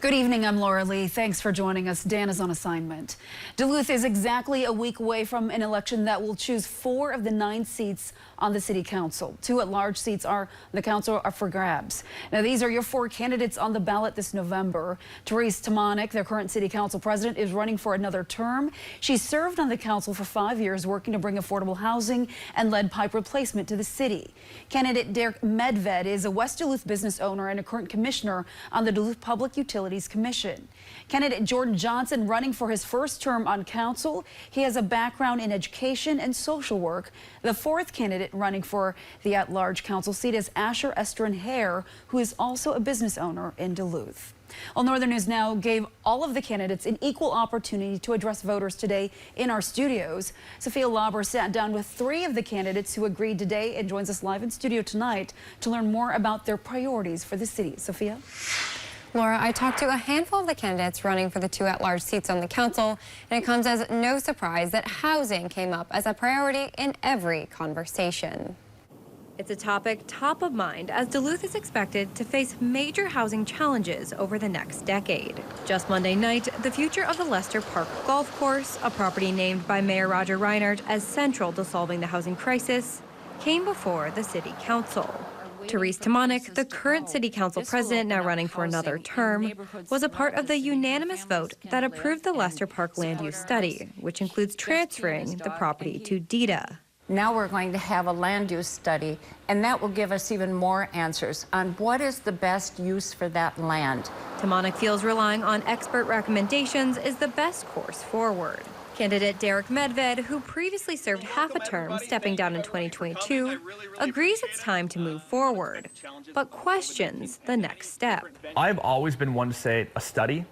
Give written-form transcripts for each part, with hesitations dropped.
Good evening, I'm Laura Lee. Thanks for joining us. Dan is on assignment. Duluth is exactly a week away from an election that will choose 4 of the 9 seats on the city council. 2 at-large seats on the council are for grabs. Now, these are your 4 candidates on the ballot this November. Therese Tamanik, their current city council president, is running for another term. She served on the council for 5 years, working to bring affordable housing and lead pipe replacement to the city. Candidate Derek Medved is a West Duluth business owner and a current commissioner on the Duluth Public Utilities Commission. Candidate Jordan Johnson running for his first term on council. He has a background in education and social work. The 4th candidate running for the at-large council seat is Asher Estrin Hare, who is also a business owner in Duluth. Well, Northern News Now gave all of the candidates an equal opportunity to address voters today in our studios. Sophia Lauber sat down with 3 of the candidates who agreed today and joins us live in studio tonight to learn more about their priorities for the city. Sophia? Laura, I talked to a handful of the candidates running for the 2 at-large seats on the council, and it comes as no surprise that housing came up as a priority in every conversation. It's a topic top of mind as Duluth is expected to face major housing challenges over the next decade. Just Monday night, the future of the Lester Park Golf Course, a property named by Mayor Roger Reinhardt as central to solving the housing crisis, came before the city council. Therese Tamanik, the current city council president now running for another term, was a part of the unanimous vote that approved the Lester Park land use study, which includes transferring the property to DEDA. Now we're going to have a land use study, and that will give us even more answers on what is the best use for that land. Tamanik feels relying on expert recommendations is the best course forward. Candidate Derek Medved, who previously served half a term, stepping down in 2022, agrees it's time to move forward, but questions the next step. I've always been one to say a study,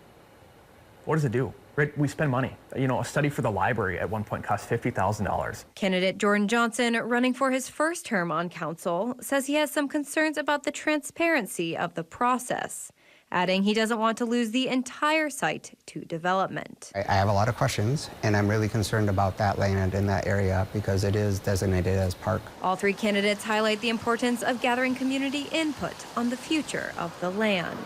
what does it do? Right? We spend money. You know, a study for the library at one point cost $50,000. Candidate Jordan Johnson, running for his first term on council, says he has some concerns about the transparency of the process, adding he doesn't want to lose the entire site to development. I have a lot of questions, and I'm really concerned about that land in that area because it is designated as park. All 3 candidates highlight the importance of gathering community input on the future of the land.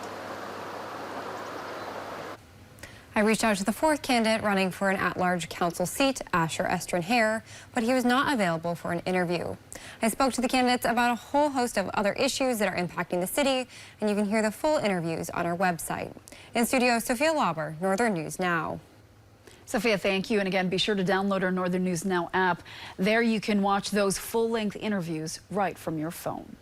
I reached out to the 4th candidate running for an at-large council seat, Asher Estrin Hare, but he was not available for an interview. I spoke to the candidates about a whole host of other issues that are impacting the city, and you can hear the full interviews on our website. In studio, Sophia Lauber, Northern News Now. Sophia, thank you. And again, be sure to download our Northern News Now app. There you can watch those full-length interviews right from your phone.